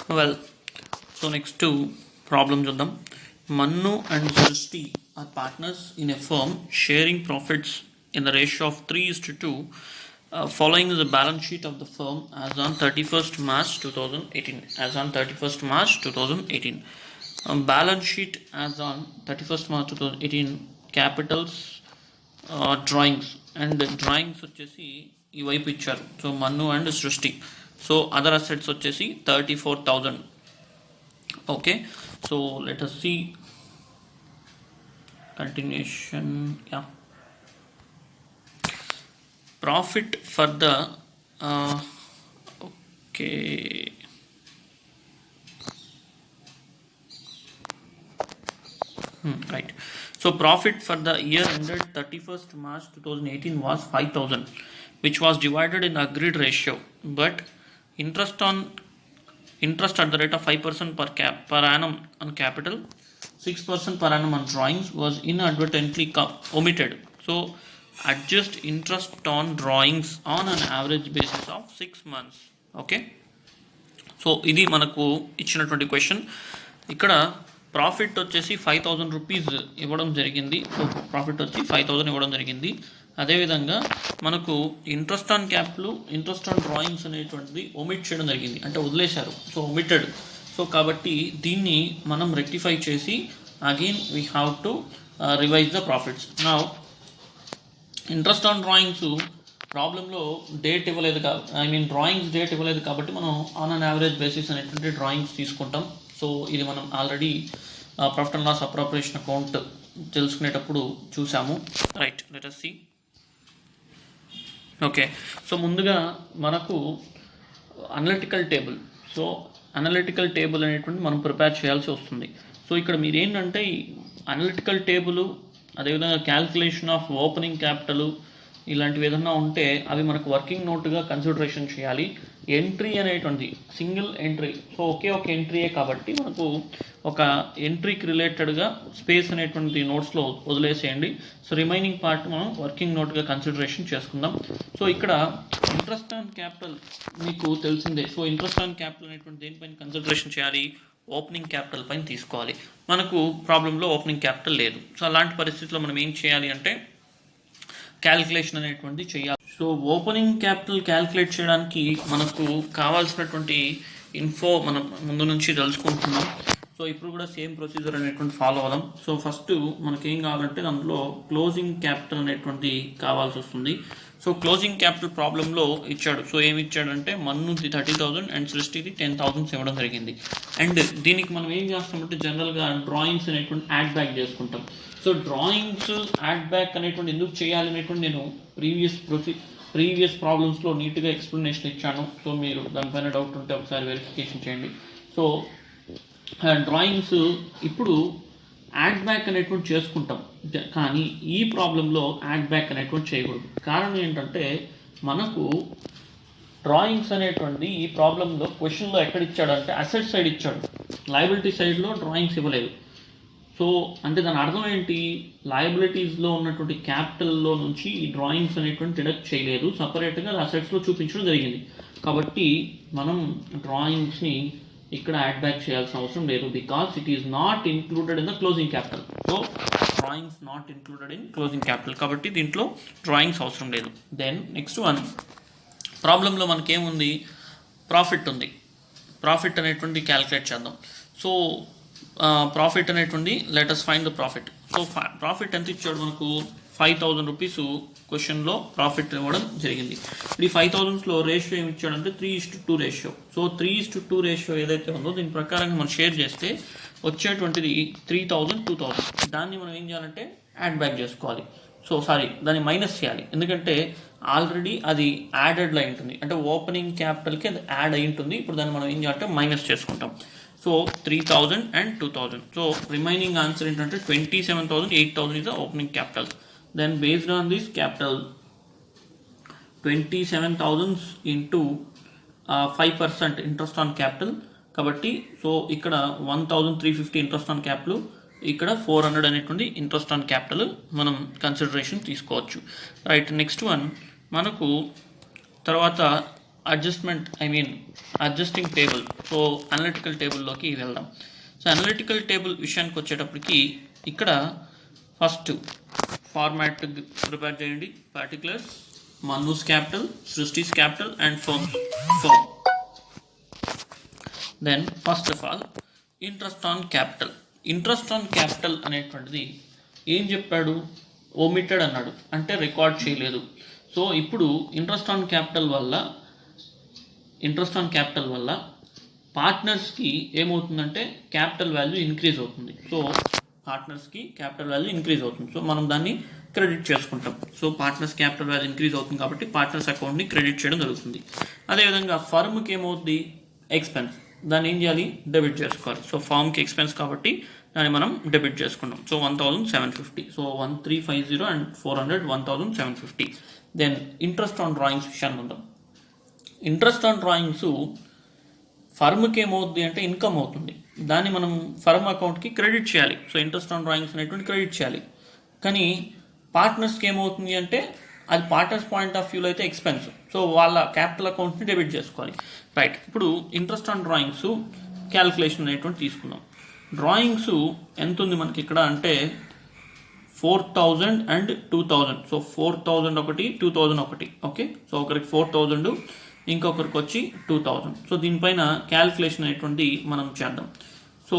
Well, so next two problems on them. Mannu and Srishti are partners in a firm sharing profits in the ratio of 3:2, following the balance sheet of the firm as on 31st March 2018. As on 31st March 2018. Balance sheet as on 31st March 2018, capitals, drawings and drawings వచ్చేసి ఈ వైపు ఇచ్చారు. So మన్ను and సృష్టి. So other assets వచ్చేసి 34,000. Okay, so let us see continuation. Yeah, profit for the okay, right. So profit for the year ended 31st March 2018 was 5,000, which was divided in agreed ratio, but interest at the rate of 5% per annum on capital, 6% per annum on drawings was inadvertently omitted. So adjust interest on drawings on an average basis of 6 months. Okay, so ఇది మనకు ఇచ్చినటువంటి question. ఇక్కడ profit వచ్చేసి 5,000 rupees ఇవ్వడం జరిగింది. So profit వచ్చి 5,000 ఇవ్వడం జరిగింది. అదేవిధంగా మనకు interest on capital, interest on drawings అనేటువంటిది ఒమిట్ చేయడం జరిగింది, అంటే వదిలేశారు. So omitted. సో కాబట్టి దీన్ని మనం రెక్టిఫై చేసి again we have to revise the profits. నా ఇంట్రెస్ట్ ఆన్ డ్రాయింగ్స్ ప్రాబ్లంలో డేట్ ఇవ్వలేదు డ్రాయింగ్స్ డేట్ ఇవ్వలేదు కాబట్టి మనం ఆన్ అన్ యావరేజ్ బేసిస్ అనేటువంటి డ్రాయింగ్స్ తీసుకుంటాం. సో ఇది మనం already profit and loss appropriation account తెలుసుకునేటప్పుడు చూసాము. Right, let us see. Okay, so ముందుగా మనకు analytical table. So analytical table అనేటువంటి మనం ప్రిపేర్ చేయాల్సి వస్తుంది. సో ఇక్కడ మీరు ఏంటంటే ఈ అనలిటికల్ టేబుల్, అదేవిధంగా క్యాల్కులేషన్ ఆఫ్ ఓపెనింగ్ క్యాపిటల్ ఇలాంటివి ఏదన్నా ఉంటే అవి మనకు వర్కింగ్ నోట్గా కన్సిడరేషన్ చేయాలి. ఎంట్రీ అనేటువంటి సింగిల్ ఎంట్రీ, సో ఒకే ఒక ఎంట్రీయే కాబట్టి మనకు ఒక ఎంట్రీకి రిలేటెడ్గా స్పేస్ అనేటువంటి నోట్స్లో వదిలేసేయండి. సో రిమైనింగ్ పార్ట్ మనం వర్కింగ్ నోట్గా కన్సిడరేషన్ చేసుకుందాం. సో ఇక్కడ ఇంట్రెస్ట్ ఆన్ క్యాపిటల్ మీకు తెలిసిందే. సో ఇంట్రెస్ట్ ఆన్ క్యాపిటల్ అనేటువంటి దేనిపైన కన్సిడరేషన్ చేయాలి? ఓపెనింగ్ క్యాపిటల్ పైన తీసుకోవాలి. మనకు ప్రాబ్లంలో ఓపెనింగ్ క్యాపిటల్ లేదు. సో అలాంటి పరిస్థితుల్లో మనం ఏం చేయాలి అంటే క్యాల్కులేషన్ అనేటువంటిది చేయాలి. సో ఓపెనింగ్ క్యాపిటల్ క్యాల్కులేట్ చేయడానికి మనకు కావాల్సినటువంటి ఇన్ఫో మనం ముందు నుంచి తెలుసుకుంటున్నాం. సో ఇప్పుడు కూడా సేమ్ ప్రొసీజర్ అనేటువంటి ఫాలో అవ్వడం. సో ఫస్ట్ మనకేం కావాలంటే అందులో క్లోజింగ్ క్యాపిటల్ అనేటువంటి కావాల్సి వస్తుంది. సో క్లోజింగ్ క్యాపిటల్ ప్రాబ్లంలో ఇచ్చాడు. సో ఏమి ఇచ్చాడంటే మన్నుది 30,000 అండ్ సృష్టిది 10,000 ఇవ్వడం జరిగింది. అండ్ దీనికి మనం ఏం చేస్తామంటే జనరల్గా డ్రాయింగ్స్ అనేటువంటి యాడ్ బ్యాక్ చేసుకుంటాం. సో డ్రాయింగ్స్ యాడ్ బ్యాక్ అనేటువంటి ఎందుకు చేయాలి అనేటువంటి నేను ప్రీవియస్ ప్రాబ్లమ్స్లో నీట్గా ఎక్స్ప్లెనేషన్ ఇచ్చాను. సో మీరు దానిపైన డౌట్ ఉంటే ఒకసారి వెరిఫికేషన్ చేయండి. సో డ్రాయింగ్స్ ఇప్పుడు యాడ్ బ్యాక్ అనేటువంటి చేసుకుంటాం, కానీ ఈ ప్రాబ్లంలో యాడ్ బ్యాక్ అనేటువంటి చేయకూడదు. కారణం ఏంటంటే మనకు డ్రాయింగ్స్ అనేటువంటి ఈ ప్రాబ్లంలో క్వశ్చన్లో ఎక్కడ ఇచ్చాడంటే అసెట్ సైడ్ ఇచ్చాడు, లయబిలిటీ సైడ్లో డ్రాయింగ్స్ ఇవ్వలేదు. సో అంటే దాని అర్థం ఏంటి? లయబిలిటీస్లో ఉన్నటువంటి క్యాపిటల్లో నుంచి ఈ డ్రాయింగ్స్ అనేటువంటి డిడక్ట్ చేయలేదు, సపరేట్గా అసెట్స్లో చూపించడం జరిగింది. కాబట్టి మనం డ్రాయింగ్స్ని ఇక్కడ యాడ్ బ్యాక్ చేయాల్సిన అవసరం లేదు, because it is not included in the closing capital. So drawings not included in closing capital కాబట్టి దీంట్లో డ్రాయింగ్స్ అవసరం లేదు. దెన్ నెక్స్ట్ వన్ ప్రాబ్లంలో మనకేముంది? ప్రాఫిట్ ఉంది. ప్రాఫిట్ అనేటువంటి క్యాల్కులేట్ చేద్దాం. సో ప్రాఫిట్ అనేటువంటి let's find the profit. So profit ఎంత ఇచ్చాడు మనకు? 5,000 రూపీస్ క్వశ్చన్లో ప్రాఫిట్ ఇవ్వడం జరిగింది. ఈ 5,000లో రేషియో ఏమి ఇచ్చాడంటే 3:2 రేషియో. సో 3:2 రేషియో ఏదైతే ఉందో దీని ప్రకారంగా మనం షేర్ చేస్తే వచ్చేటువంటిది 3,000, 2,000. దాన్ని మనం ఏం చేయాలంటే యాడ్ బ్యాక్ చేసుకోవాలి. సో దాన్ని మైనస్ చేయాలి, ఎందుకంటే ఆల్రెడీ అది యాడెడ్ అయి ఉంటుంది, అంటే ఓపెనింగ్ క్యాపిటల్కి అది యాడ్ అయి ఉంటుంది. ఇప్పుడు దాన్ని మనం ఏం చేయాలంటే మైనస్ చేసుకుంటాం. So 3,000 and 2,000. So remaining answer ఏంటంటే 27,000, 8,000 is the opening capital. Then based on this capital, 27,000 into 5% interest on capital. కాబట్టి సో ఇక్కడ 1,350 ఇంట్రెస్ట్ ఆన్ క్యాపిటల్, ఇక్కడ 400 అనేటువంటి ఇంట్రెస్ట్ ఆన్ క్యాపిటల్ మనం కన్సిడరేషన్ తీసుకోవచ్చు. రైట్, నెక్స్ట్ వన్ మనకు తర్వాత అడ్జస్టింగ్ టేబుల్. సో అనలిటికల్ టేబుల్లోకి వెళ్దాం. సో అనలిటికల్ టేబుల్ విషయానికి వచ్చేటప్పటికి ఇక్కడ ఫస్ట్ ఫార్మాట్ ప్రిపేర్ చేయండి. Particulars, Mannu's capital, Srishti's capital and firm. Then first of all interest on capital అనేటువంటిది ఏం చెప్పాడు? ఓమిటెడ్ అన్నాడు, అంటే రికార్డ్ చేయలేదు. సో ఇప్పుడు ఇంట్రెస్ట్ ఆన్ క్యాపిటల్ వల్ల పార్ట్నర్స్కి ఏమవుతుందంటే క్యాపిటల్ వాల్యూ ఇంక్రీజ్ అవుతుంది. సో సో మనం దాన్ని క్రెడిట్ చేసుకుంటాం. So partners capital value increase అవుతుంది కాబట్టి పార్ట్నర్స్ అకౌంట్ని క్రెడిట్ చేయడం జరుగుతుంది. అదేవిధంగా ఫర్మ్కి ఏమవుతుంది? ఎక్స్పెన్స్. దాన్ని ఏం చేయాలి? డెబిట్ చేసుకోవాలి. సో ఫార్మ్కి ఎక్స్పెన్స్ కాబట్టి దాన్ని మనం డెబిట్ చేసుకున్నాం. So 1750. So 1350 and 400 1750. Then interest on drawings విషయాన్ని ఉందాం. ఇంట్రెస్ట్ ఆన్ డ్రాయింగ్స్ ఫర్మ్కి ఏమవుతుంది అంటే ఇన్కమ్ అవుతుంది. దాన్ని మనం ఫర్మ్ అకౌంట్కి క్రెడిట్ చేయాలి. సో ఇంట్రెస్ట్ ఆన్ డ్రాయింగ్స్ అనేటువంటి క్రెడిట్ చేయాలి. కానీ పార్ట్నర్స్కి ఏమవుతుంది అంటే అది పార్ట్నర్స్ పాయింట్ ఆఫ్ వ్యూలో అయితే ఎక్స్పెన్స్. సో వాళ్ళ క్యాపిటల్ అకౌంట్ని డెబిట్ చేసుకోవాలి. రైట్. ఇప్పుడు ఇంట్రెస్ట్ ఆన్ డ్రాయింగ్స్ క్యాలిక్యులేషన్ అనేటువంటి తీసుకుందాం. డ్రాయింగ్స్ ఎంత ఉంది మనకి ఇక్కడ అంటే 4000 అండ్ 2000. సో 4000 ఒకటి, 2000 ఒకటి. ఓకే. సో ఒకరికి 4000, ఇంకొకరికి వచ్చి 2000. సో దీనిపైన క్యాలిక్యులేషన్ అనేటువంటి మనం చేద్దాం. సో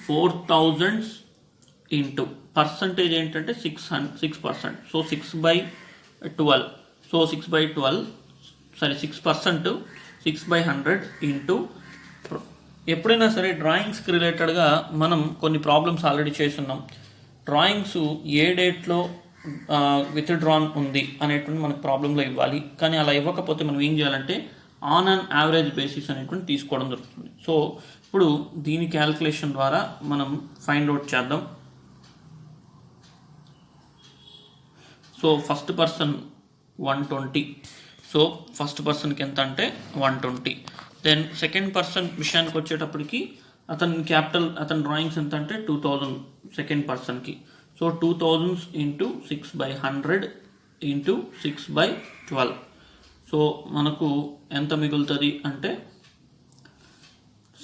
4000 ఇంటూ పర్సంటేజ్ ఏంటంటే 6%. సో 6/12. So 6/12 6%, 6/100 into. ఎప్పుడైనా సరే డ్రాయింగ్స్కి రిలేటెడ్గా మనం కొన్ని ప్రాబ్లమ్స్ ఆల్రెడీ చేస్తున్నాం. డ్రాయింగ్స్ ఏ డేట్లో విత్డ్రాన్ ఉంది అనేటువంటి మనకు ప్రాబ్లంలో ఇవ్వాలి. కానీ అలా ఇవ్వకపోతే మనం ఏం చేయాలంటే ఆన్ అన్ యావరేజ్ బేసిస్ అనేటువంటి తీసుకోవడం జరుగుతుంది. సో ఇప్పుడు దీని క్యాలిక్యులేషన్ ద్వారా మనం ఫైండ్ అవుట్ చేద్దాం. So first person 120. So first పర్సన్కి ఎంత అంటే 120. దెన్ సెకండ్ పర్సన్ విషయానికి వచ్చేటప్పటికి అతని డ్రాయింగ్స్ ఎంత అంటే 2000 సెకండ్ పర్సన్కి. So 2000 into 6/100 into 6/12. సో మనకు ఎంత మిగులుతుంది అంటే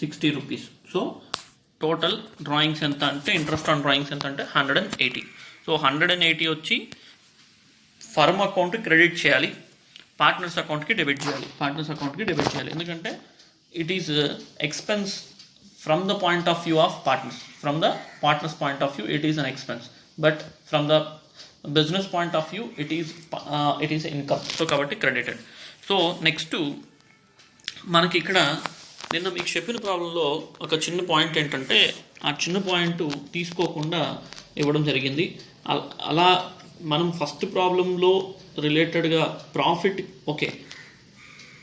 60 రూపీస్. సో టోటల్ డ్రాయింగ్స్ ఎంత అంటే ఇంట్రెస్ట్ ఆన్ డ్రాయింగ్స్ ఎంత అంటే 180. సో 180 వచ్చి ఫర్మ్ అకౌంట్కి క్రెడిట్ చేయాలి, పార్ట్నర్స్ అకౌంట్కి డెబిట్ చేయాలి. ఎందుకంటే it is expense from the point of view of partners. From the partners point of view it is an expense, but from the business point of view it is income. So కాబట్టి credited. So next మనకి ఇక్కడ నిన్న మీకు చెప్పిన ప్రాబ్లంలో ఒక చిన్న point ఏంటంటే ఆ చిన్న పాయింట్ తీసుకోకుండా ఇవ్వడం జరిగింది. అలా మనం ఫస్ట్ ప్రాబ్లంలో రిలేటెడ్గా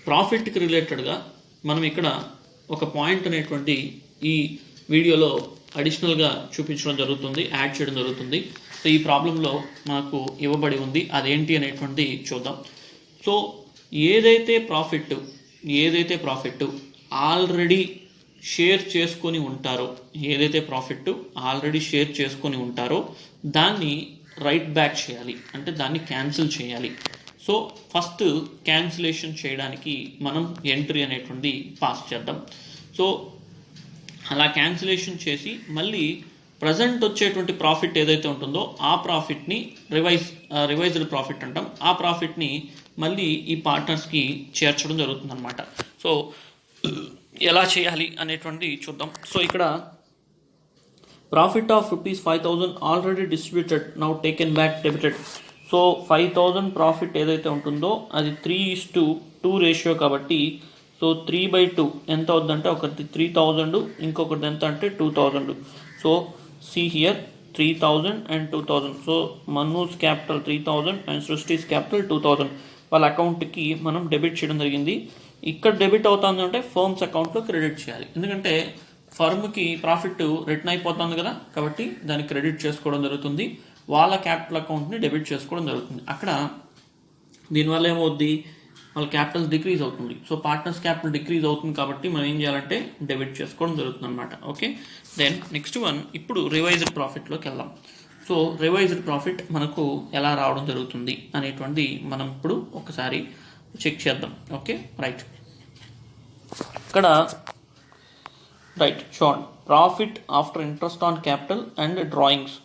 ప్రాఫిట్కి రిలేటెడ్గా మనం ఇక్కడ ఒక పాయింట్ అనేటువంటి ఈ వీడియోలో అడిషనల్గా చూపించడం జరుగుతుంది, యాడ్ చేయడం జరుగుతుంది. సో ఈ ప్రాబ్లంలో మనకు ఇవ్వబడి ఉంది, అదేంటి అనేటువంటిది చూద్దాం. సో ఏదైతే ప్రాఫిట్ ఆల్రెడీ షేర్ చేసుకొని ఉంటారో దాన్ని రైట్ బ్యాక్ చేయాలి, అంటే దాన్ని క్యాన్సిల్ చేయాలి. సో ఫస్ట్ క్యాన్సిలేషన్ చేయడానికి మనం ఎంట్రీ అనేటువంటి పాస్ చేద్దాం. సో అలా క్యాన్సిలేషన్ చేసి మళ్ళీ ప్రజెంట్ వచ్చేటువంటి ప్రాఫిట్ ఏదైతే ఉంటుందో ఆ ప్రాఫిట్ని రివైజ్డ్ ప్రాఫిట్ అంటాం. ఆ ప్రాఫిట్ని మళ్ళీ ఈ పార్ట్నర్స్కి చేర్చడం జరుగుతుంది అనమాట. సో ఎలా చేయాలి అనేటువంటి చూద్దాం. సో ఇక్కడ profit of ₹5,000 already distributed, now taken back debited. So 5,000 profit ఏదైతే ఉంటుందో అది 3:2 రేషియో కాబట్టి సో 3/2 ఎంత అవుతుందంటే ఒకటి 3,000, ఇంకొకటి ఎంత అంటే 2,000. So see here 3,000 and 2,000. So Mannu's capital 3,000 and Srishti's capital 2,000 వాళ్ళ అకౌంట్కి మనం డెబిట్ చేయడం జరిగింది. ఇక్కడ డెబిట్ అవుతుందంటే ఫర్మ్స్ అకౌంట్లో క్రెడిట్ చేయాలి, ఎందుకంటే ఫర్మ్కి ప్రాఫిట్ రిటర్న్ అయిపోతుంది కదా, కాబట్టి దాన్ని క్రెడిట్ చేసుకోవడం జరుగుతుంది. వాళ్ళ క్యాపిటల్ అకౌంట్ని డెబిట్ చేసుకోవడం జరుగుతుంది. అక్కడ దీనివల్ల ఏమవుద్ది, వాళ్ళ క్యాపిటల్ డిక్రీజ్ అవుతుంది. సో పార్ట్నర్స్ క్యాపిటల్ డిక్రీజ్ అవుతుంది కాబట్టి మనం ఏం చేయాలంటే డెబిట్ చేసుకోవడం జరుగుతుంది అనమాట. ఓకే. దెన్ నెక్స్ట్ వన్, ఇప్పుడు రివైజ్డ్ ప్రాఫిట్లోకి వెళ్దాం. సో రివైజ్డ్ ప్రాఫిట్ మనకు ఎలా రావడం జరుగుతుంది అనేటువంటిది మనం ఇప్పుడు ఒకసారి చెక్ చేద్దాం. Okay right. ఇక్కడ రైట్ చూడండి, profit after interest on capital and drawings.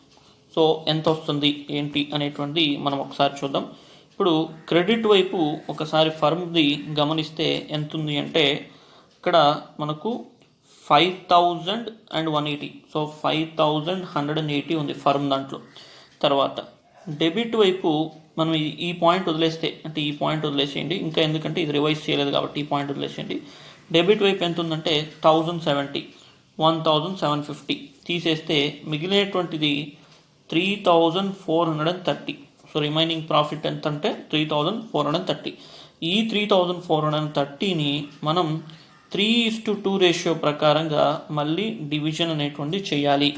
So ఎంత వస్తుంది ఏంటి అనేటువంటిది మనం ఒకసారి చూద్దాం. ఇప్పుడు క్రెడిట్ వైపు ఒకసారి ఫర్మ్ది గమనిస్తే ఎంత ఉంది అంటే ఇక్కడ మనకు 5,180. సో 5,180 ఉంది ఫర్మ్ దాంట్లో. తర్వాత డెబిట్ వైపు మనం ఈ పాయింట్ వదిలేస్తే, అంటే ఈ పాయింట్ వదిలేసేయండి, ఇంకా ఎందుకంటే ఇది రివైజ్ చేయలేదు కాబట్టి ఈ పాయింట్ వదిలేసేయండి. డెబిట్ వైపు ఎంత ఉందంటే 1,070, 1,750 తీసేస్తే మిగిలినటువంటిది 3,430. సో రిమైనింగ్ ప్రాఫిట్ ఎంత అంటే 3,430. ఈ 3,430ని మనం 3:2 రేషియో ప్రకారంగా మళ్ళీ డివిజన్ అనేటువంటి చేయాలి.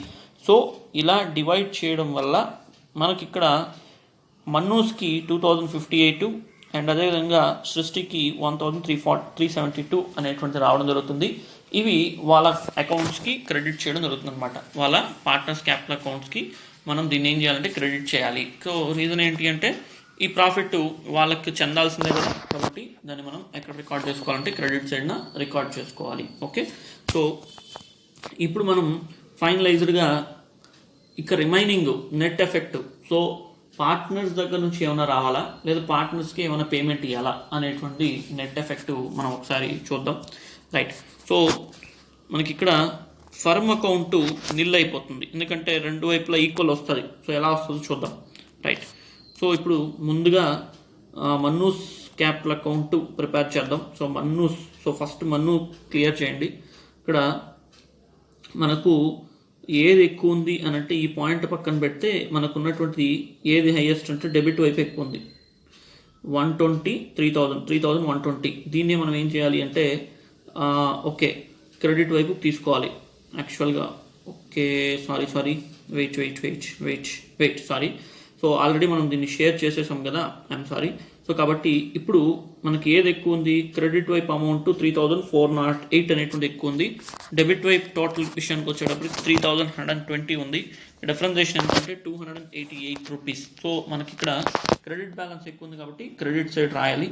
సో ఇలా డివైడ్ చేయడం వల్ల మనకి ఇక్కడ మన్నూస్కి 2,058 అండ్ అదేవిధంగా సృష్టికి 1,372 అనేటువంటి రావడం జరుగుతుంది. ఇవి వాళ్ళ అకౌంట్స్కి క్రెడిట్ చేయడం జరుగుతుంది అనమాట. వాళ్ళ పార్ట్నర్స్ క్యాపిటల్ అకౌంట్స్కి మనం దీన్ని ఏం చేయాలంటే క్రెడిట్ చేయాలి. సో రీజన్ ఏంటి అంటే ఈ ప్రాఫిట్ వాళ్ళకి చెందాల్సిందే కదా, కాబట్టి దాన్ని మనం ఎక్కడ రికార్డ్ చేసుకోవాలంటే క్రెడిట్ సైడ్న రికార్డ్ చేసుకోవాలి. ఓకే, సో ఇప్పుడు మనం ఫైనలైజ్డ్గా ఇక remaining net effect, so partners దగ్గర నుంచి ఏమైనా రావాలా లేదా పార్ట్నర్స్కి ఏమైనా పేమెంట్ ఇవ్వాలా అనేటువంటి నెట్ ఎఫెక్ట్ మనం ఒకసారి చూద్దాం. రైట్, సో మనకి ఇక్కడ ఫర్మ్ అకౌంట్ నిల్ అయిపోతుంది, ఎందుకంటే రెండు వైపులా ఈక్వల్ వస్తుంది. సో ఎలా వస్తుందో చూద్దాం. రైట్, సో ఇప్పుడు ముందుగా మన్నూస్ క్యాపిటల్ అకౌంట్ ప్రిపేర్ చేద్దాం. సో మన్నూస్, సో ఫస్ట్ మన్ను క్లియర్ చేయండి. ఇక్కడ మనకు ఏది ఎక్కువ ఉంది అని అంటే ఈ పాయింట్ పక్కన పెడితే మనకు ఉన్నటువంటి ఏది హైయెస్ట్ అంటే డెబిట్ వైపు ఎక్కువ ఉంది, 120, 3,120. దీన్ని మనం ఏం చేయాలి అంటే ఓకే క్రెడిట్ వైపు తీసుకోవాలి యాక్చువల్గా. Okay sorry wait sorry. So already మనం దీన్ని షేర్ చేసేసాం కదా, ఐఎమ్ సారీ. సో కాబట్టి ఇప్పుడు మనకి ఏది ఎక్కువ ఉంది, క్రెడిట్ వైపు అమౌంట్ 3,408 అనేటువంటి ఎక్కువ ఉంది. డెబిట్ వైపు టోటల్ విషయానికి వచ్చేటప్పుడు 3,120 ఉంది. డిఫరెన్షియేషన్ ఏంటంటే 288 రూపీస్. సో మనకి ఇక్కడ క్రెడిట్ బ్యాలెన్స్ ఎక్కువ ఉంది కాబట్టి క్రెడిట్ సైడ్ రాయాలి.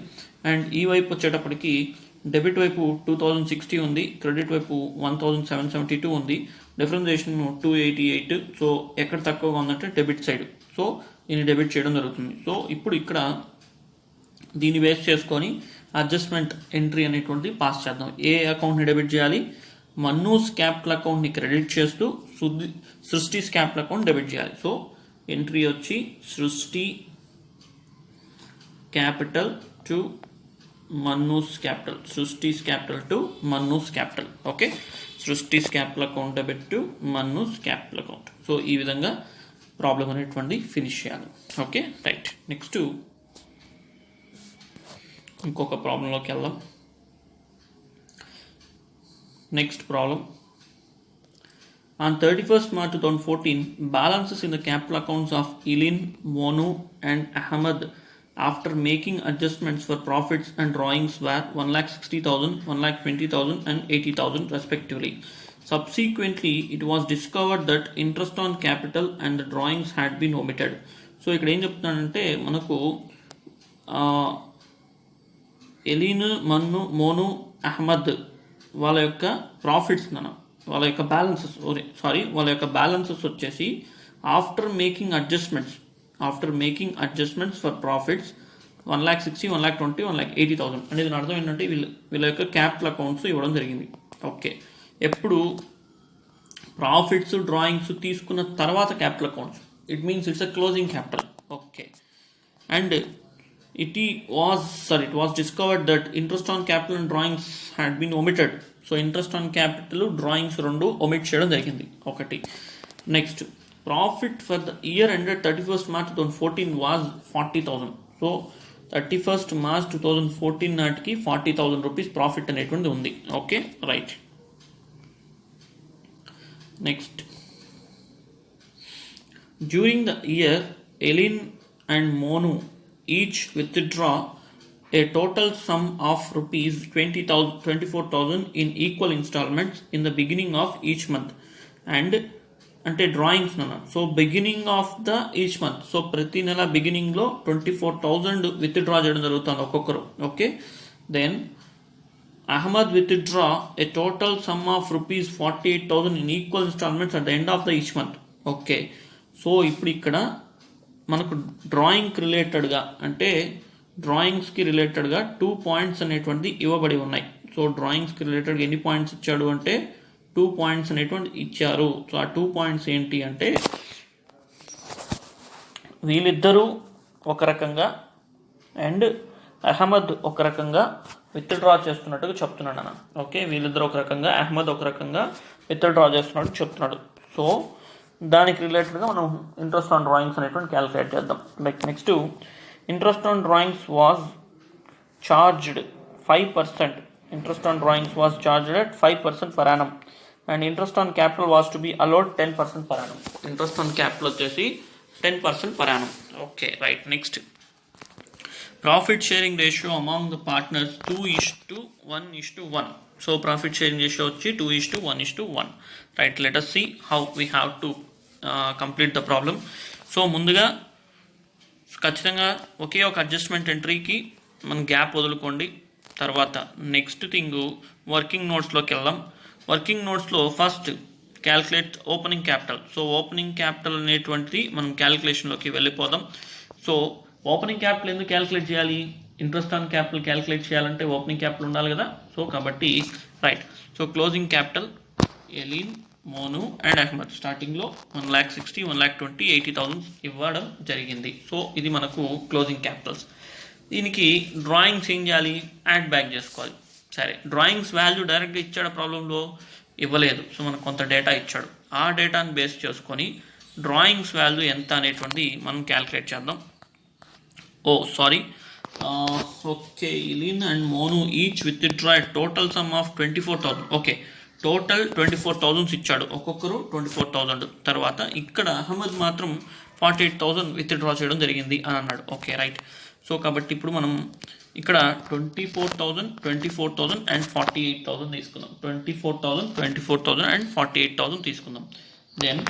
అండ్ ఈ వైపు వచ్చేటప్పటికి డెబిట్ వైపు 2,060 ఉంది, క్రెడిట్ వైపు 1,772 ఉంది, డిఫరెన్షియేషన్ 288. సో ఎక్కడ తక్కువగా ఉందంటే డెబిట్ సైడ్. సో దీన్ని డెబిట్ చేయడం జరుగుతుంది. సో ఇప్పుడు ఇక్కడ దీన్ని బేస్ చేసుకొని అడ్జస్ట్మెంట్ ఎంట్రీ అనేటువంటి పాస్ చేద్దాం. ఏ అకౌంట్ని డెబిట్ చేయాలి, మన్నూస్ క్యాపిటల్ అకౌంట్ని క్రెడిట్ చేస్తూ సృష్టిస్ క్యాపిటల్ అకౌంట్ డెబిట్ చేయాలి. సో ఎంట్రీ వచ్చి Srishti capital to Mannu's capital, Srishti's capital to Mannu's capital. Okay, Srishti's capital account debit to Mannu's capital account. So ఈ విధంగా ప్రాబ్లం అనేటువంటి ఫినిష్ చేయాలి. ఓకే రైట్, నెక్స్ట్ ఇంకొక ప్రాబ్లంలోకి వెళ్దాం. Next problem, on 31st March 2014, balances in the capital accounts of Elin, Monu and Ahmed after making adjustments for profits and drawings were 1,60,000, 1,20,000 and 80,000 respectively. Subsequently, it was discovered that interest on capital and the drawings had been omitted. So ఇక్కడ ఏం చెప్తున్నానంటే మనకు alien, Monu, Ahmed వాళ్ళ యొక్క profits వాళ్ళ యొక్క balances వచ్చేసి after making adjustments for profits 1,60,000, 1,20,000, 1,80,000 అనేది దీని అర్థం ఏంటంటే వీళ్ళ యొక్క క్యాపిటల్ అకౌంట్స్ ఇవ్వడం జరిగింది. ఓకే, ఎప్పుడు ప్రాఫిట్స్ డ్రాయింగ్స్ తీసుకున్న తర్వాత capital accounts, it means it's a closing capital. Okay, and it was discovered that interest on capital and drawings had been omitted. So interest on capital, drawings రెండు omit చేయడం జరిగింది ఒకటి. Next, profit for the year ended 31st March 2014 was 40,000. So 31st March 2014 నాటికి 40,000 rupees profit అనేటువంటి ఉంది. Okay right, next, during the year Eileen and Monu each withdraw a total sum of rupees 24,000 in equal installments in the beginning of each month and అంటే drawings so beginning of the each month, so ప్రతి నెల బిగినింగ్లో 24,000 withdraw చేయడం జరుగుతుంది ఒక్కొక్కరు. Okay, then Ahmed withdraw a total sum of rupees 48,000 in equal instalments at the end of the each month. Okay, so ఇప్పుడు ఇక్కడ మనకు డ్రాయింగ్కి రిలేటెడ్గా అంటే డ్రాయింగ్స్కి రిలేటెడ్గా 2 పాయింట్స్ అనేటువంటిది ఇవ్వబడి ఉన్నాయి. సో డ్రాయింగ్స్కి రిలేటెడ్గా ఎన్ని పాయింట్స్ ఇచ్చాడు అంటే 2 పాయింట్స్ అనేటువంటి ఇచ్చారు. సో ఆ 2 పాయింట్స్ ఏంటి అంటే వీళ్ళిద్దరూ ఒక రకంగా అండ్ అహ్మద్ ఒక రకంగా విత్డ్రా చేస్తున్నట్టుగా చెప్తున్నాడు అన్న. ఓకే, వీళ్ళిద్దరు ఒక రకంగా, అహ్మద్ ఒక రకంగా విత్డ్రా చేస్తున్నట్టు చెప్తున్నాడు. సో దానికి రిలేటెడ్గా మనం ఇంట్రెస్ట్ ఆన్ డ్రాయింగ్స్ అనేటువంటి క్యాలిక్యులేట్ చేద్దాం. Like next, interest on drawings was charged 5%. Interest on drawings was charged at 5% per annum and interest on capital was to be allowed 10% per annum. Interest on capital వచ్చేసి 10% per annum. Okay, right. Next, profit sharing ratio among the partners 2:1:1. So profit sharing ratio వచ్చి 2:1:1. Right, let us see how we have to complete the problem. So ముందుగా ఖచ్చితంగా ఒకే ఒక adjustment ఎంట్రీకి మనం gap వదులుకోండి. తర్వాత next thing working నోట్స్లోకి వెళ్దాం. Working నోట్స్లో first calculate opening capital. So opening capital అనేటువంటిది మనం క్యాలిక్యులేషన్లోకి వెళ్ళిపోదాం. సో ఓపెనింగ్ క్యాపిటల్ ఎందుకు క్యాలిక్యులేట్ చేయాలి? ఇంట్రెస్ట్ ఆన్ క్యాపిటల్ క్యాలిక్యులేట్ చేయాలంటే ఓపెనింగ్ క్యాపిటల్ ఉండాలి కదా. సో కాబట్టి right, so closing capital Eileen, Monu and Ahmed స్టార్టింగ్లో 1,60,000, 1,20,000, 80,000 ఇవ్వడం జరిగింది. సో ఇది మనకు క్లోజింగ్ క్యాపిటల్స్. దీనికి డ్రాయింగ్స్ ఏం చేయాలి? యాడ్ బ్యాక్ చేసుకోవాలి. సరే, డ్రాయింగ్స్ వాల్యూ డైరెక్ట్గా ఇచ్చాడు, ప్రాబ్లంలో ఇవ్వలేదు. సో మనకు కొంత డేటా ఇచ్చాడు. ఆ డేటాను బేస్ చేసుకొని డ్రాయింగ్స్ వాల్యూ ఎంత అనేటువంటిది మనం క్యాలిక్యులేట్ చేద్దాం. Okay, Eileen and Monu each withdraw total sum of 24,000. Okay, total 24,000 ఇచ్చాడు, ఒక్కొక్కరు 24,000. తర్వాత ఇక్కడ అహ్మద్ మాత్రం 48,000 విత్డ్రా చేయడం జరిగింది అని అన్నాడు. Okay, right. సో కాబట్టి ఇప్పుడు మనం ఇక్కడ 24,000, 24,000 అండ్ 48,000 తీసుకుందాం. 24,000, 24,000 అండ్ 48,000 తీసుకుందాం. దెన్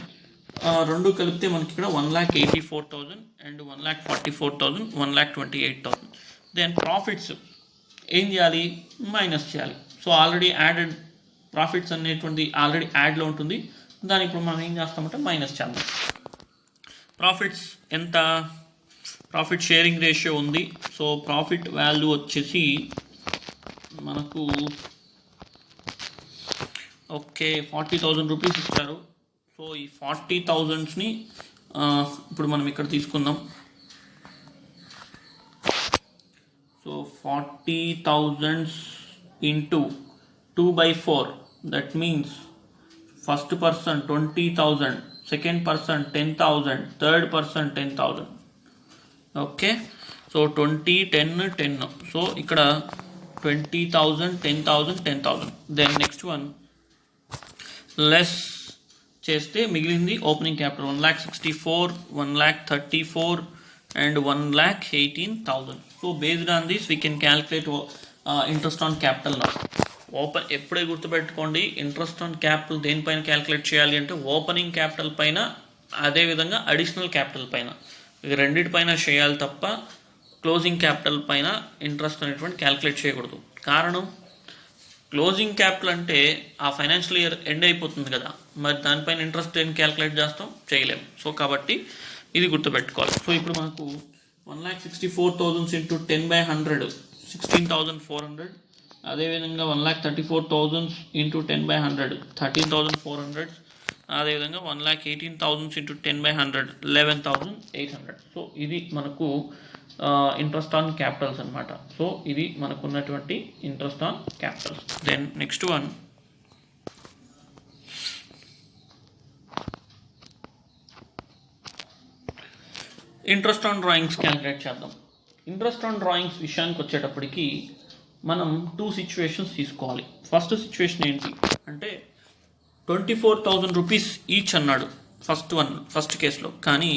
రెండు కలిపితే మనకి ఇక్కడ 1,84,000 అండ్ 1,44,000, 1,28,000. దెన్ ప్రాఫిట్స్ ఏం చేయాలి? మైనస్ చేయాలి. సో ఆల్రెడీ యాడెడ్ ప్రాఫిట్స్ అనేటువంటి ఆల్రెడీ యాడ్లో ఉంటుంది. దాని ఇప్పుడు మనం ఏం చేస్తామంటే మైనస్ చేద్దాం. ప్రాఫిట్స్ ఎంత? ప్రాఫిట్ షేరింగ్ రేషియో ఉంది. సో ప్రాఫిట్ వాల్యూ వచ్చేసి మనకు 40,000 రూపీస్ ఇచ్చారు. సో ఈ 40,000ని ఇప్పుడు మనం ఇక్కడ తీసుకుందాం. So 40,000 into 2/4, that means first person 20,000, second person 10,000, third person 10,000. Okay, so 20, 10, 10. So ఇక్కడ 20,000, 10,000, 10,000. దెన్ నెక్స్ట్ వన్ లెస్ చేస్తే మిగిలింది opening capital 1,64,000, 1,34,000 and 1,18,000. So based on this we can calculate interest on capital now. ఎప్పుడే గుర్తుపెట్టుకోండి, interest on capital దేనిపైన calculate చేయాలి అంటే opening capital పైన, అదేవిధంగా అడిషనల్ క్యాపిటల్ పైన, రెండింటిపైన చేయాలి తప్ప క్లోజింగ్ క్యాపిటల్ పైన ఇంట్రెస్ట్ అనేటువంటి క్యాల్కులేట్ చేయకూడదు. కారణం, క్లోజింగ్ క్యాపిటల్ అంటే ఆ ఫైనాన్షియల్ ఇయర్ ఎండ్ అయిపోతుంది కదా, మరి దానిపైన ఇంట్రెస్ట్ ఏం క్యాల్కులేట్ చేస్తాం? చేయలేము. సో కాబట్టి ఇది గుర్తుపెట్టుకోవాలి. సో ఇప్పుడు మనకు 1,64,000 into 10/100, 16,400. అదేవిధంగా 1,34,000 into 10/100, 13,400. అదేవిధంగా 1,18,000 into 10/100, 11,800. సో ఇది మనకు ఇంట్రెస్ట్ ఆన్ క్యాపిటల్స్ అనమాట. సో ఇది మనకు ఉన్నటువంటి interest on capitals. Then next one interest on drawings calculate చేద్దాం. ఇంట్రెస్ట్ ఆన్ డ్రాయింగ్స్ విషయానికి వచ్చేటప్పటికి మనం 2 సిచ్యువేషన్స్ తీసుకోవాలి. ఫస్ట్ సిచ్యువేషన్ ఏంటి అంటే 24,000 రూపీస్ ఈచ్ అన్నాడు ఫస్ట్ కేసులో. కానీ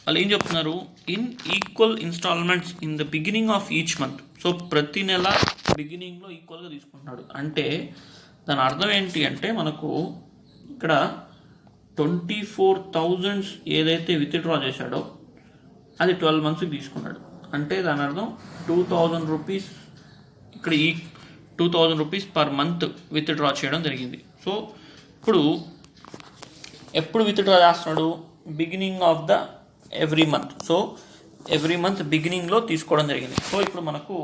వాళ్ళు ఏం చెప్తున్నారు? In equal instalments in the beginning of each month. So ప్రతి నెల బిగినింగ్లో ఈక్వల్గా తీసుకుంటున్నాడు. అంటే దాని అర్థం ఏంటి అంటే మనకు ఇక్కడ 24,000 ఏదైతే విత్డ్రా చేశాడో అది 12 monthsకి తీసుకున్నాడు. అంటే దాని అర్థం 2,000 రూపీస్ ఇక్కడ ఈ 2,000 రూపీస్ పర్ మంత్ విత్డ్రా చేయడం జరిగింది. సో ఇప్పుడు ఎప్పుడు విత్డ్రా చేస్తున్నాడు? Beginning of the every month. So every month బిగినింగ్లో తీసుకోవడం జరిగింది. సో ఇప్పుడు మనకు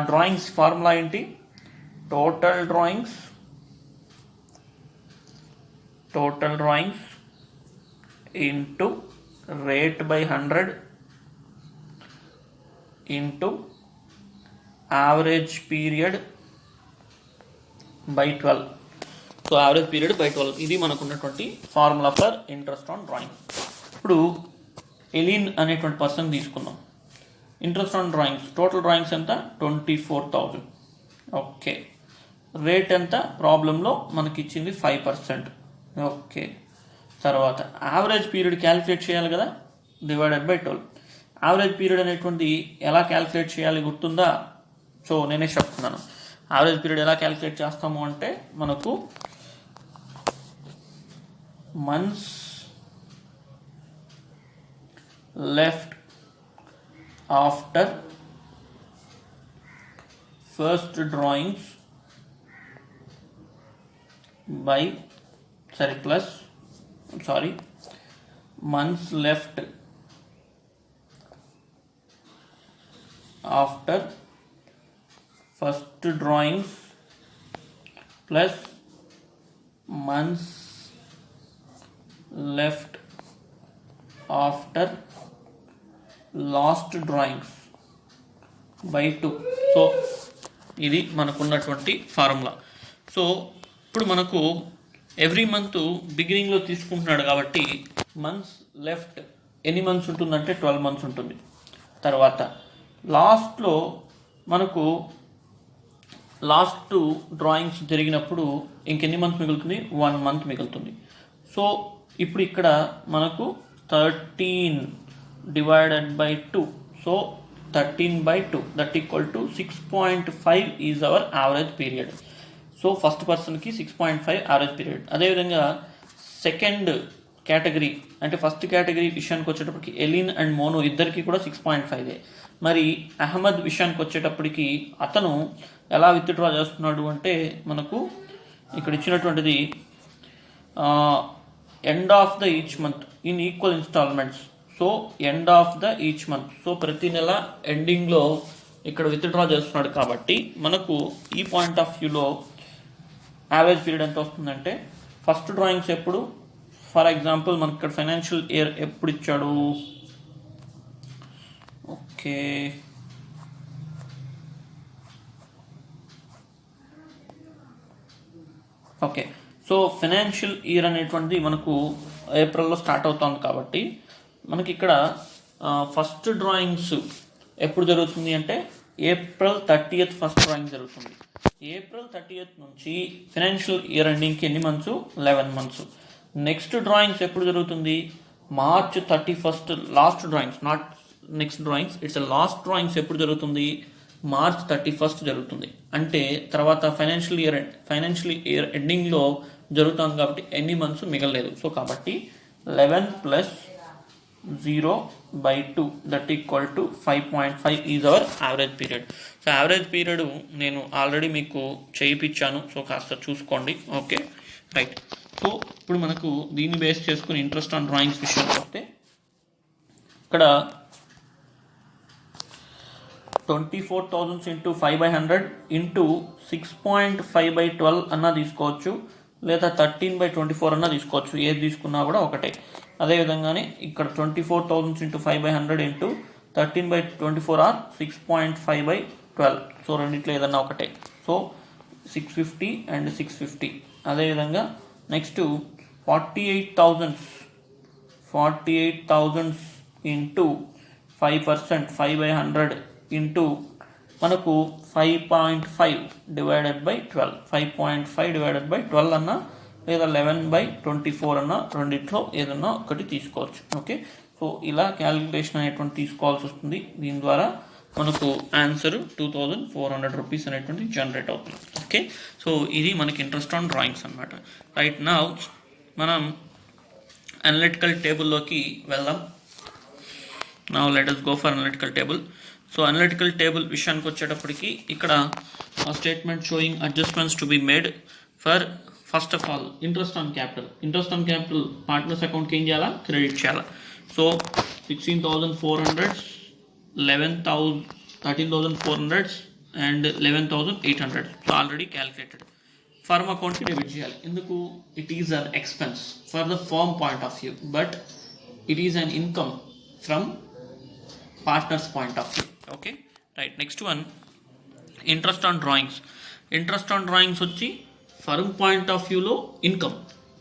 డ్రాయింగ్స్ ఫార్ములా ఏంటి? Total drawings into rate by 100 into average period by 12. So average period by 12 ఇది మనకు ఉన్నటువంటి formula for interest on drawings. ఇప్పుడు ఎలిన్ అనేటువంటి పర్సన్ తీసుకుందాం. Interest on drawings total drawings ఎంత? 24,000. ఓకే, రేట్ ఎంత? ప్రాబ్లంలో మనకి ఇచ్చింది 5%. ఓకే, తర్వాత యావరేజ్ పీరియడ్ క్యాలిక్యులేట్ చేయాలి కదా, డివైడెడ్ బై 12. యావరేజ్ పీరియడ్ అనేటువంటి ఎలా క్యాలిక్యులేట్ చేయాలి గుర్తుందా? సో నేనే చెప్తున్నాను. యావరేజ్ పీరియడ్ ఎలా క్యాలిక్యులేట్ చేస్తాము అంటే మనకు months left after first drawings by months left after first drawings plus months left after last drawings by 2. So ఇది మనకున్నటువంటి ఫార్ములా. సో ఇప్పుడు మనకు ఎవ్రీ మంత్ బిగినింగ్లో తీసుకుంటున్నాడు కాబట్టి మంత్స్ లెఫ్ట్ ఎన్ని మంత్స్ ఉంటుందంటే 12 months ఉంటుంది. తర్వాత లాస్ట్లో మనకు లాస్ట్ డ్రాయింగ్స్ జరిగినప్పుడు ఇంకెన్ని మంత్స్ మిగులుతుంది? 1 month మిగులుతుంది. సో ఇప్పుడు ఇక్కడ మనకు 13 divided by 2. So 13/2 that equal to 6.5 is our average period. So first పర్సన్కి 6.5 యావరేజ్ పీరియడ్. అదేవిధంగా సెకండ్ కేటగిరీ అంటే ఫస్ట్ కేటగిరీ విషయానికి వచ్చేటప్పటికి ఎలిన్ అండ్ మోను ఇద్దరికి కూడా 6.5. మరి అహ్మద్ విషయానికి వచ్చేటప్పటికి అతను ఎలా విత్డ్రా చేస్తున్నాడు అంటే మనకు ఇక్కడ ఇచ్చినటువంటిది end of the each month in equal instalments. So end of the each month. So ప్రతి నెల ఎండింగ్లో ఇక్కడ విత్డ్రా చేస్తున్నాడు కాబట్టి మనకు ఈ పాయింట్ ఆఫ్ వ్యూలో యావరేజ్ పీరియడ్ ఎంత వస్తుందంటే ఫస్ట్ డ్రాయింగ్స్ ఎప్పుడు, ఫర్ ఎగ్జాంపుల్ మనకి ఇక్కడ ఫైనాన్షియల్ ఇయర్ ఎప్పుడు ఇచ్చాడు? ఓకే సో ఫైనాన్షియల్ ఇయర్ అనేటువంటిది మనకు ఏప్రిల్లో స్టార్ట్ అవుతుంది కాబట్టి మనకి ఇక్కడ ఫస్ట్ డ్రాయింగ్స్ ఎప్పుడు జరుగుతుంది అంటే April 30th ఫస్ట్ డ్రాయింగ్ జరుగుతుంది. April 30th నుంచి ఫైనాన్షియల్ ఇయర్ ఎండింగ్కి ఎన్ని మంత్స్? 11 months. నెక్స్ట్ డ్రాయింగ్స్ ఎప్పుడు జరుగుతుంది? March 31st last drawings, not next drawings, it's last drawings ఎప్పుడు జరుగుతుంది? March 31st జరుగుతుంది. అంటే తర్వాత ఫైనాన్షియల్ ఇయర్ ఎండింగ్లో జరుగుతుంది కాబట్టి ఎన్ని మంత్స్ మిగలలేదు. సో కాబట్టి 11 + 0/2 that equal to 5.5 is our average period. So average period నేను ఆల్రెడీ మీకు చేయించాను, సో కాస్త చూసుకోండి. Okay right. సో ఇప్పుడు మనకు దీన్ని బేస్ చేసుకుని ఇంట్రెస్ట్ ఆన్ డ్రాయింగ్స్ విషయానికి వస్తే ఇక్కడ 24,000 ఇంటూ 5/100 ఇంటూ 6.5/12 అన్నా తీసుకోవచ్చు, లేదా 13/24 అన్నా తీసుకోవచ్చు. ఏది తీసుకున్నా కూడా ఒకటే. అదేవిధంగానే ఇక్కడ 24,000 ఇంటూ 5/100 ఇంటూ 13/24 ఆర్ 6.5/12. సో రెండిట్లో ఏదన్నా ఒకటే. So 650 and 650. అదేవిధంగా నెక్స్ట్ 48,000 ఇంటూ 5%, 5/100 ఇంటూ మనకు 5.5 డివైడెడ్ బై 12. 5.5 డివైడెడ్ బై 12 అన్నా లేదా 11/24 అన్నా రెండిట్లో ఏదన్నా ఒకటి తీసుకోవచ్చు. ఓకే సో ఇలా క్యాలిక్యులేషన్ అనేటువంటి తీసుకోవాల్సి వస్తుంది. దీని ద్వారా మనకు ఆన్సర్ 2,400 రూపీస్ అనేటువంటి జనరేట్ అవుతుంది. ఓకే సో ఇది మనకి ఇంట్రెస్ట్ ఆన్ డ్రాయింగ్స్ అనమాట. రైట్ నౌ మనం అనలిటికల్ టేబుల్లోకి వెళ్దాం. Now let us go for analytical table. So analytical table విషయానికి వచ్చేటప్పటికి ఇక్కడ statement showing adjustments to be made for first of all interest on capital partners అకౌంట్కి ఏం చేయాలా, క్రెడిట్ చేయాలా. So 16,400, 13,400 and 11,800 so already calculated. Firm అకౌంట్కి debit చేయాలి. ఎందుకు? It is an expense for the firm point of view, but it is an income from partners point of view. Okay right. Next one interest on drawings వచ్చి firm point of వ్యూలో income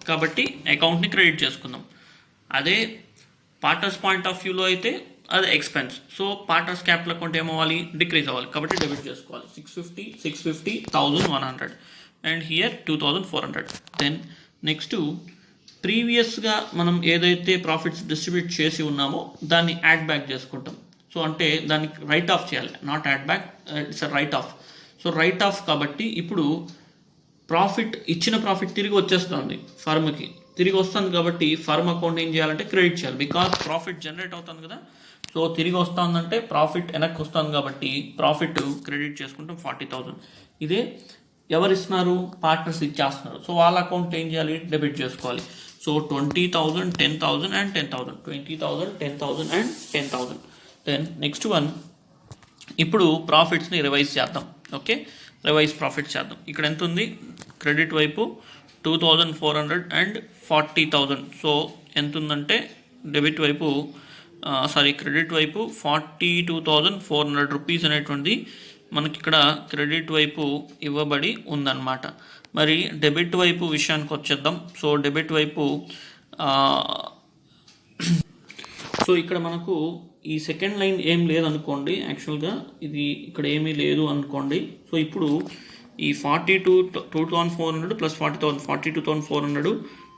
కాబట్టి అకౌంట్ని credit చేసుకుందాం. అదే partners point of వ్యూలో అయితే అది expense. So partners capital account ఏమవ్వాలి, డిక్రీజ్ అవ్వాలి కాబట్టి డెబిట్ చేసుకోవాలి. 650, 1,100 అండ్ హియర్ 2,400. దెన్ నెక్స్ట్ ప్రీవియస్గా మనం ఏదైతే ప్రాఫిట్స్ డిస్ట్రిబ్యూట్ చేసి ఉన్నామో దాన్ని యాడ్ బ్యాక్ చేసుకుంటాం. సో అంటే దానికి రైట్ ఆఫ్ చేయాలి, not add back, it's a right of. So right of కాబట్టి ఇప్పుడు ఇచ్చిన ప్రాఫిట్ తిరిగి వచ్చేస్తుంది, ఫర్మ్కి తిరిగి వస్తుంది కాబట్టి ఫర్మ్ అకౌంట్ ఏం చేయాలంటే క్రెడిట్ చేయాలి. బికాస్ ప్రాఫిట్ జనరేట్ అవుతుంది కదా, సో తిరిగి వస్తుందంటే ప్రాఫిట్ వెనక్కి వస్తుంది కాబట్టి ప్రాఫిట్ క్రెడిట్ చేసుకుంటాం 40,000. ఇదే ఎవరు ఇస్తున్నారు, పార్ట్నర్స్ ఇచ్చేస్తున్నారు. సో వాళ్ళ అకౌంట్ ఏం చేయాలి, డెబిట్ చేసుకోవాలి. So 20,000, 10,000 and 10,000, 20,000, 10,000 and 10,000. Then next one ఇప్పుడు ప్రాఫిట్స్ని రివైజ్ చేద్దాం. ఓకే రివైజ్ ప్రాఫిట్స్ చేద్దాం. ఇక్కడ ఎంత ఉంది, క్రెడిట్ వైపు 2,400 అండ్ 40,000. సో ఎంత ఉందంటే డెబిట్ వైపు క్రెడిట్ వైపు 42,400 రూపీస్ అనేటువంటి మనకి ఇక్కడ క్రెడిట్ వైపు ఇవ్వబడి ఉందన్నమాట. మరి డెబిట్ వైపు విషయానికి వచ్చేద్దాం. సో డెబిట్ వైపు సో ఇక్కడ మనకు ఈ సెకండ్ లైన్ ఏం లేదనుకోండి, యాక్చువల్గా ఇది ఇక్కడ ఏమీ లేదు అనుకోండి. సో ఇప్పుడు ఈ 2,400 ప్లస్ 40,000 42,400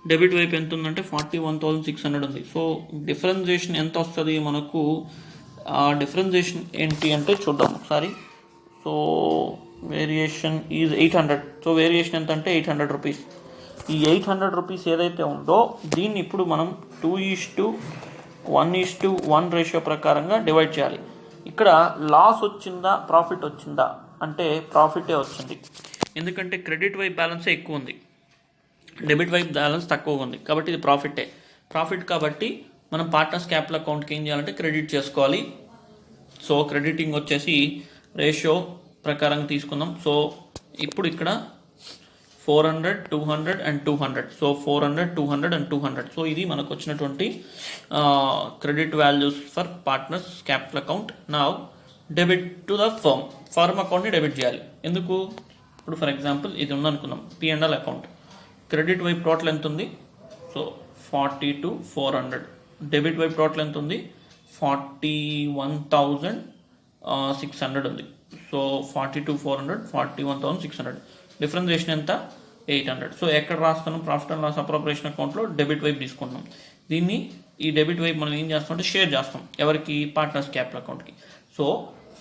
డెబిట్ వైపు ఎంత ఉందంటే 41,600 ఉంది. సో డిఫరెన్షియేషన్ ఎంత వస్తుంది మనకు, డిఫరెన్షియేషన్ ఏంటి అంటే చూద్దాం ఒకసారి. So variation is 800. So variation ఎంత అంటే 800 రూపీస్. ఈ 800 రూపీస్ ఏదైతే ఉందో దీన్ని ఇప్పుడు మనం 2:1:1 రేషియో ప్రకారంగా డివైడ్ చేయాలి. ఇక్కడ లాస్ వచ్చిందా ప్రాఫిట్ వచ్చిందా అంటే ప్రాఫిటే వచ్చింది, ఎందుకంటే క్రెడిట్ వైపు బ్యాలెన్సే ఎక్కువ ఉంది, డెబిట్ వైపు బ్యాలెన్స్ తక్కువ ఉంది కాబట్టి ఇది ప్రాఫిట్ కాబట్టి మనం పార్ట్నర్స్ క్యాపిటల్ అకౌంట్కి ఏం చేయాలంటే క్రెడిట్ చేసుకోవాలి. సో క్రెడిటింగ్ వచ్చేసి రేషియో ప్రకారం తీసుకుందాం. సో ఇప్పుడు ఇక్కడ 400, 200 అండ్ 200. So 400, 200 and 200. సో ఇది మనకు వచ్చినటువంటి credit values for partners capital account. నా డెబిట్ టు ద ఫర్మ్ అకౌంట్ని డెబిట్ చేయాలి. ఎందుకు? ఇప్పుడు ఫర్ ఎగ్జాంపుల్ ఇది ఉందనుకుందాం, P&L అకౌంట్. క్రెడిట్ వైపు టోటల్ ఎంత ఉంది, సో 42,400. డెబిట్ వైపు టోటల్ ఎంత ఉంది, 41,600 ఉంది. సో 42,400, 41,600. డిఫరెన్షియేషన్ ఎంత, 800. సో ఎక్కడ రాస్తున్నాం, ప్రాఫిట్ అండ్ లాస్ అప్రోప్రియేషన్ అకౌంట్లో డెబిట్ వైపు తీసుకుంటున్నాం. దీన్ని ఈ డెబిట్ వైపు మనం ఏం చేస్తాం అంటే షేర్ చేస్తాం ఎవరికి, పార్ట్నర్స్ క్యాపిటల్ అకౌంట్కి. సో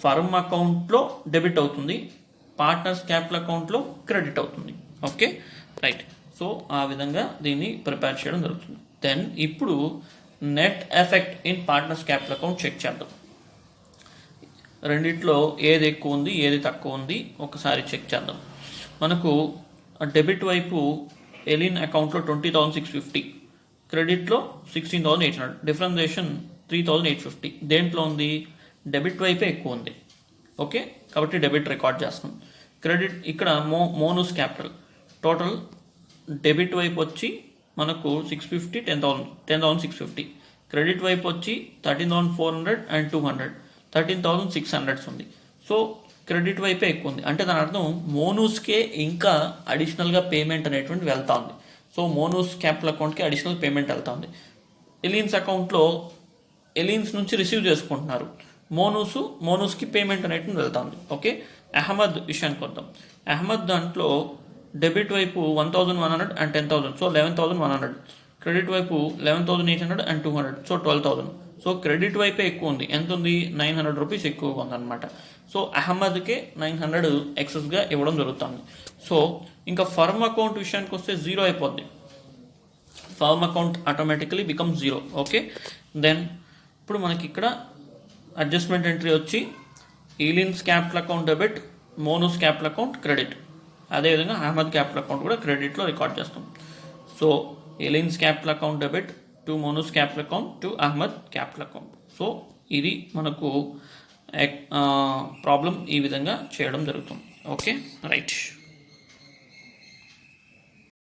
ఫర్మ్ అకౌంట్లో డెబిట్ అవుతుంది, పార్ట్నర్స్ క్యాపిటల్ అకౌంట్లో క్రెడిట్ అవుతుంది. Okay right. సో ఆ విధంగా దీన్ని ప్రిపేర్ చేయడం జరుగుతుంది. దెన్ ఇప్పుడు net effect in partners capital account check చేద్దాం. రెండిట్లో ఏది ఎక్కువ ఉంది ఏది తక్కువ ఉంది ఒకసారి చెక్ చేద్దాం. మనకు డెబిట్ వైపు ఎలిన్ అకౌంట్లో 20,650, క్రెడిట్లో 16,800, డిఫరెన్షియేషన్ 3,850. దేంట్లో ఉంది, డెబిట్ వైపే ఎక్కువ ఉంది. ఓకే కాబట్టి డెబిట్ రికార్డ్ చేస్తాం. క్రెడిట్ ఇక్కడ మోనూస్ క్యాపిటల్ టోటల్ డెబిట్ వైపు వచ్చి మనకు 650, 10,650. క్రెడిట్ వైపు వచ్చి 13,400 అండ్ 200, 13,600 ఉంది. సో క్రెడిట్ వైపే ఎక్కువ ఉంది అంటే దాని అర్థం మోనూస్కే ఇంకా అడిషనల్గా పేమెంట్ అనేటువంటి వెళ్తా ఉంది. సో మోనూస్ క్యాపిటల్ అకౌంట్కి అడిషనల్ పేమెంట్ వెళ్తా ఉంది. ఎలిన్స్ అకౌంట్లో ఎలిన్స్ నుంచి రిసీవ్ చేసుకుంటున్నారు, మోనూస్కి పేమెంట్ అనేటువంటి వెళ్తా ఉంది. ఓకే అహ్మద్ విషయానికి వద్దాం. అహ్మద్ దాంట్లో డెబిట్ వైపు 1,100 అండ్ 10,000, సో 11,100. క్రెడిట్ వైపు 11,800 అండ్ 200, సో 12,000. సో క్రెడిట్ వైపే ఎక్కువ ఉంది, ఎంత ఉంది, 900 రూపీస్ ఎక్కువగా ఉందన్నమాట. సో అహ్మద్కే 900 ఎక్సెస్గా ఇవ్వడం జరుగుతుంది. సో ఇంకా ఫర్మ్ అకౌంట్ విషయానికి వస్తే 0 అయిపోద్ది. Firm account automatically become 0. Okay, then ఇప్పుడు మనకి ఇక్కడ అడ్జస్ట్మెంట్ ఎంట్రీ వచ్చి Eileen's capital account debit, Monu's capital account credit, అదేవిధంగా అహ్మద్ క్యాపిటల్ అకౌంట్ కూడా క్రెడిట్లో రికార్డ్ చేస్తాం. So Eileen's capital account debit to Monu's capital account to Ahmed capital account. So ఇది మనకు ప్రాబ్లం ఈ విధంగా చేయడం జరుగుతుంది. Okay, right.